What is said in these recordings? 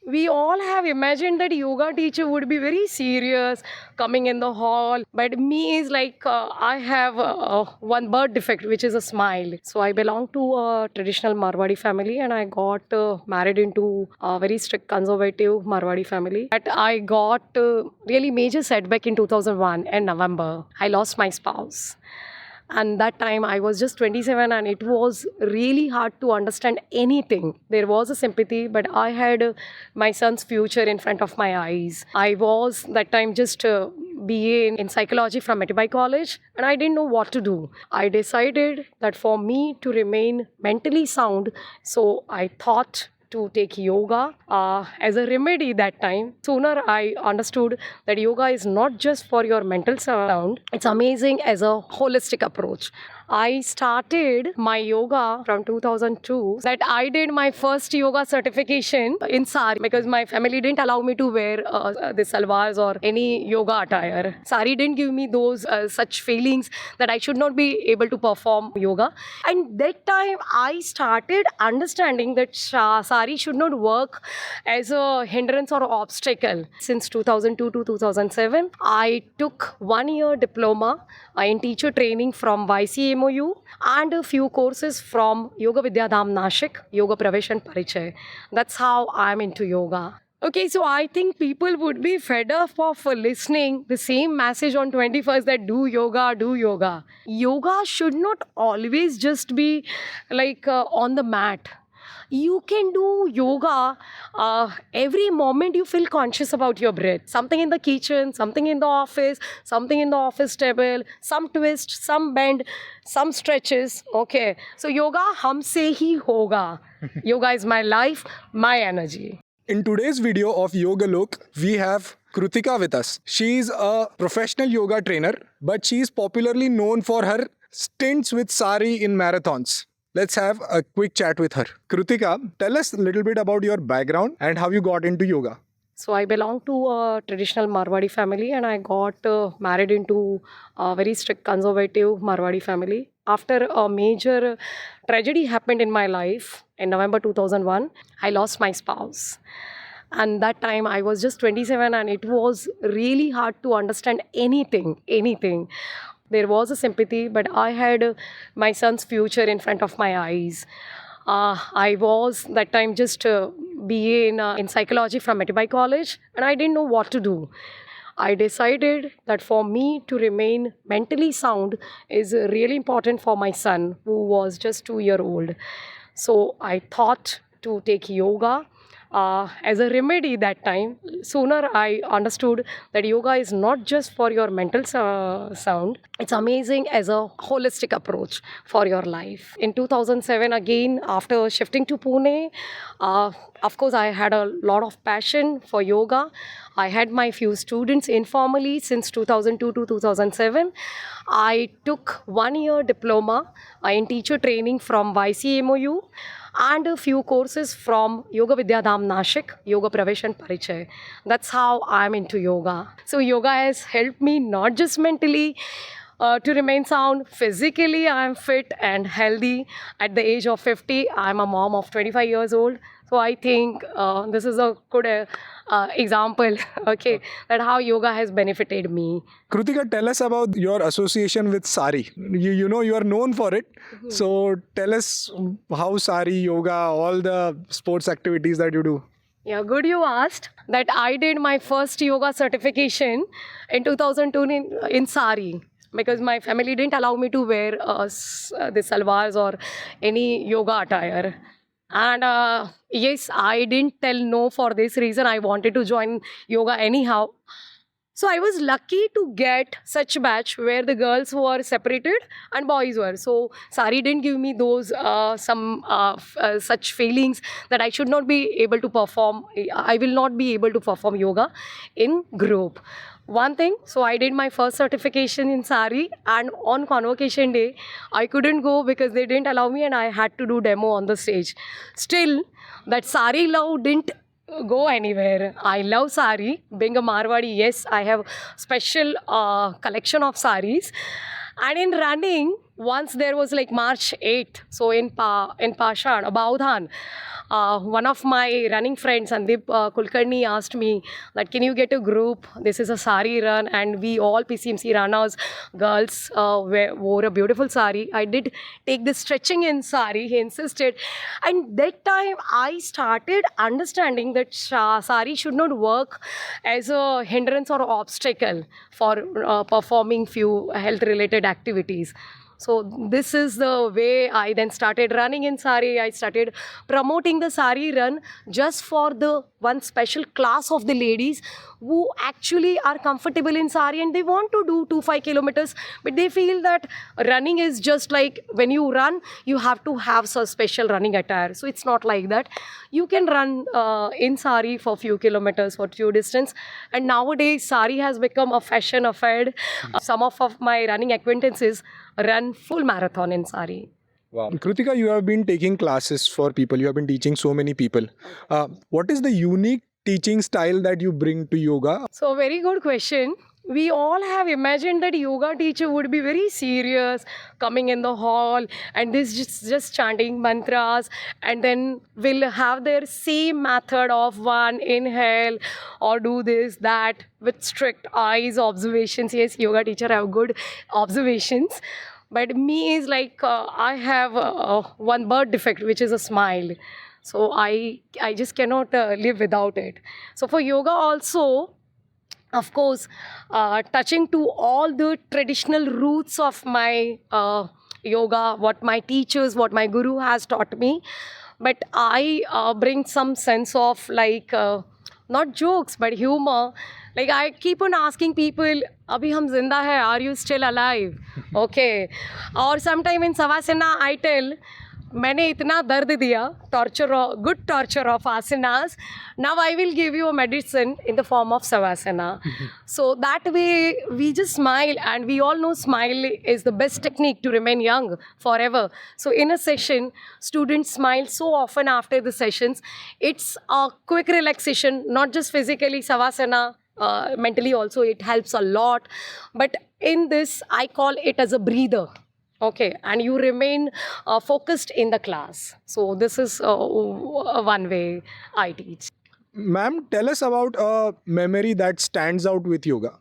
we all have imagined that yoga teacher would be very serious coming in the hall, but me is like I have one birth defect, which is a smile. So I belong to a traditional Marwadi family, and I got married into a very strict conservative Marwadi family. But I got really major setback in 2001 in November. I lost my spouse, and that time I was just 27, and it was really hard to understand anything. There was a sympathy, but I had my son's future in front of my eyes. I was that time just BA in psychology from Metibai College, and I didn't know what to do. I decided that for me to remain mentally sound, so I thought to take yoga as a remedy that time. Sooner I understood that yoga is not just for your mental sound, it's amazing as a holistic approach. I started my yoga from 2002. That I did my first yoga certification in sari because my family didn't allow me to wear the salwars or any yoga attire. Sari didn't give me those such feelings that I should not be able to perform yoga. And that time I started understanding that sari should not work as a hindrance or obstacle. Since 2002 to 2007, I took 1 year diploma in teacher training from YCMOU and a few courses from Yoga Vidya Dham Nashik, Yoga Pravesh and Parichay. That's how I'm into yoga. Okay, so I think people would be fed up of listening the same message on 21st that do yoga, do yoga. Yoga should not always just be like on the mat. You can do yoga every moment you feel conscious about your breath. Something in the kitchen, something in the office, something in the office table, some twist, some bend, some stretches. Okay, so yoga humse hi hoga. Yoga is my life, my energy. In today's video of Yoga Look, we have Krutika with us. She is a professional yoga trainer, but she is popularly known for her stints with sari in marathons. Let's have a quick chat with her. Krutika, tell us a little bit about your background and how you got into yoga. So I belong to a traditional Marwadi family, and I got married into a very strict conservative Marwadi family. After a major tragedy happened in my life in November 2001, I lost my spouse. And that time I was just 27, and it was really hard to understand anything. There was a sympathy, but I had my son's future in front of my eyes. I was that time just BA in psychology from Metibai College, and I didn't know what to do. I decided that for me to remain mentally sound is really important for my son, who was just 2 years old. So I thought to take yoga as a remedy that time. Sooner I understood that yoga is not just for your mental sound, it's amazing as a holistic approach for your life. In 2007, again, after shifting to Pune, of course, I had a lot of passion for yoga. I had my few students informally since 2002 to 2007. I took 1 year diploma in teacher training from YCMOU and a few courses from Yoga Vidya Dham Nashik, Yoga Pravesh and Parichay. That's how I'm into yoga. So yoga has helped me not just mentally to remain sound. Physically, I'm fit and healthy. At the age of 50, I'm a mom of 25 years old. So I think this is a good example, okay, that how yoga has benefited me. Krutika, tell us about your association with sari. You know you are known for it. So tell us how sari, yoga, all the sports activities that you do. Yeah, good you asked. That I did my first yoga certification in 2002 in sari, because my family didn't allow me to wear the salwars or any yoga attire. And yes, I didn't tell no for this reason. I wanted to join yoga anyhow. So I was lucky to get such batch where the girls were separated and boys were. So sari didn't give me those such feelings that I should not be able to perform. I will not be able to perform yoga in group. One thing, so I did my first certification in sari, and on convocation day, I couldn't go because they didn't allow me, and I had to do demo on the stage. Still, that sari love didn't go anywhere. I love sari. Being a Marwadi, yes, I have special collection of saris. And in running, once there was like March 8th, so in Pashan, Baudhan, one of my running friends, Sandeep Kulkarni, asked me that can you get a group? This is a sari run, and we all PCMC runners, girls, wore a beautiful sari. I did take the stretching in sari. He insisted, and that time I started understanding that sari should not work as a hindrance or obstacle for performing few health-related activities. So this is the way I then started running in sari. I started promoting the sari run just for the one special class of the ladies who actually are comfortable in sari and they want to do 5 kilometers, but they feel that running is just like when you run, you have to have some special running attire. So it's not like that. You can run in sari for few kilometers, for few distance. And nowadays, sari has become a fashion affair. Some of my running acquaintances run full marathon in sari. Wow. Kritika, you have been taking classes for people. You have been teaching so many people. What is the unique teaching style that you bring to yoga? So very good question. We all have imagined that yoga teacher would be very serious, coming in the hall and this just chanting mantras, and then will have their same method of one inhale or do this, that with strict eyes, observations. Yes, yoga teacher have good observations. But me is like I have one birth defect, which is a smile. So I just cannot live without it. So for yoga also, of course, touching to all the traditional roots of my yoga, what my teachers, what my guru has taught me. But I bring some sense of like, not jokes, but humor. Like I keep on asking people, Abhi hum zinda hai, are you still alive? Okay. Or sometime in Savasana, I tell, मैंने इतना दर्द दिया, good torture of asanas. Now I will give you a medicine in the form of savasana. So that way we just smile, and we all know smile is the best technique to remain young forever. So in a session, students smile so often after the sessions. It's a quick relaxation, not just physically savasana, mentally also it helps a lot. But in this, I call it as a breather. Okay, and you remain focused in the class. So this is one way I teach. Ma'am, tell us about a memory that stands out with yoga.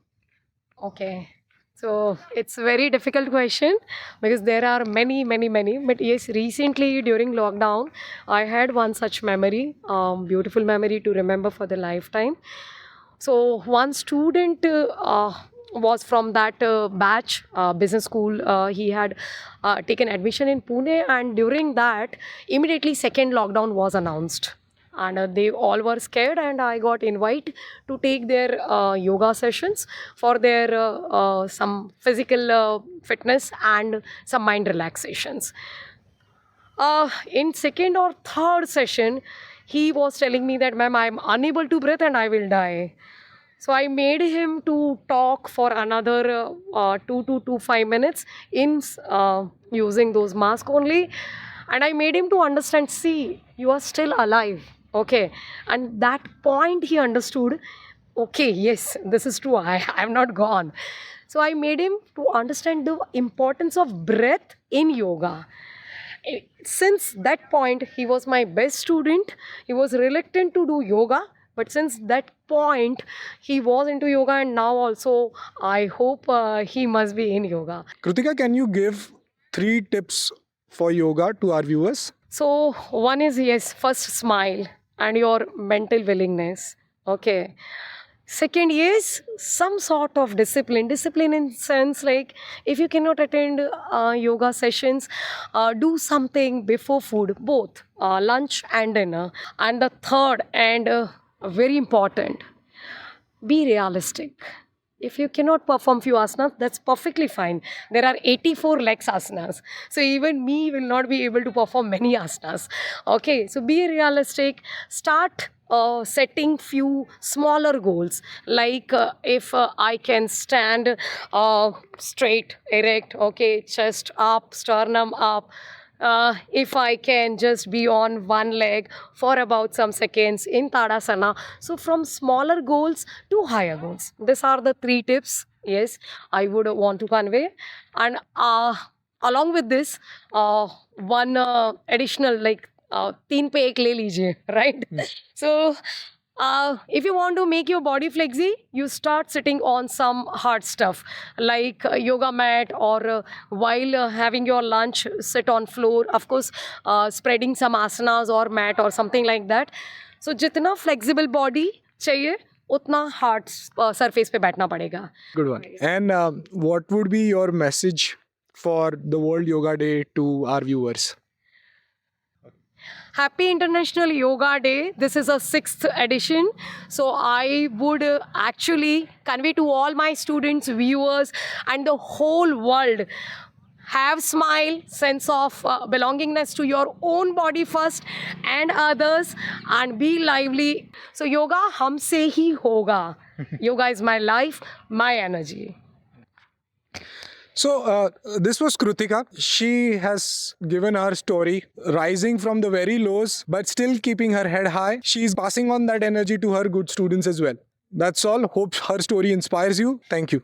Okay, so it's a very difficult question because there are many. But yes, recently during lockdown, I had one such memory, beautiful memory to remember for the lifetime. So one student was from that batch, business school. He had taken admission in Pune, and during that, immediately second lockdown was announced. And they all were scared, and I got invited to take their yoga sessions for their some physical fitness and some mind relaxations. In second or third session, he was telling me that, ma'am, I'm unable to breathe and I will die. So I made him to talk for another 2 to 5 minutes in using those masks only. And I made him to understand, see, you are still alive. Okay. And that point he understood, okay, yes, this is true. I'm not gone. So I made him to understand the importance of breath in yoga. Since that point, he was my best student. He was reluctant to do yoga. But since that point, he was into yoga, and now also I hope he must be in yoga. Kritika, can you give 3 tips for yoga to our viewers? So one is, yes, first smile and your mental willingness. Okay. Second is some sort of discipline. Discipline in sense like if you cannot attend yoga sessions, do something before food, both lunch and dinner. And the third and very important, be realistic. If you cannot perform few asanas, that's perfectly fine. There are 84 legs asanas. So even me will not be able to perform many asanas. Okay, so be realistic. Start setting few smaller goals. Like if I can stand straight, erect, okay, chest up, sternum up. If I can just be on one leg for about some seconds in Tadasana. So from smaller goals to higher goals. These are the 3 tips, yes, I would want to convey. And along with this, one additional like 3 पे 1 ले लीजिए, right? So if you want to make your body flexy, you start sitting on some hard stuff like yoga mat, or while having your lunch, sit on floor. Of course, spreading some asanas or mat or something like that. So जितना flexible body चाहिए, उतना hard surface पे बैठना पड़ेगा. Good one. And what would be your message for the World Yoga Day to our viewers? Happy International Yoga Day. This is a 6th edition. So I would actually convey to all my students, viewers, and the whole world, have smile, sense of belongingness to your own body first and others, and be lively. So yoga humse hi hoga. Yoga is my life, my energy. So this was Krutika. She has given her story, rising from the very lows, but still keeping her head high. She's passing on that energy to her good students as well. That's all. Hope her story inspires you. Thank you.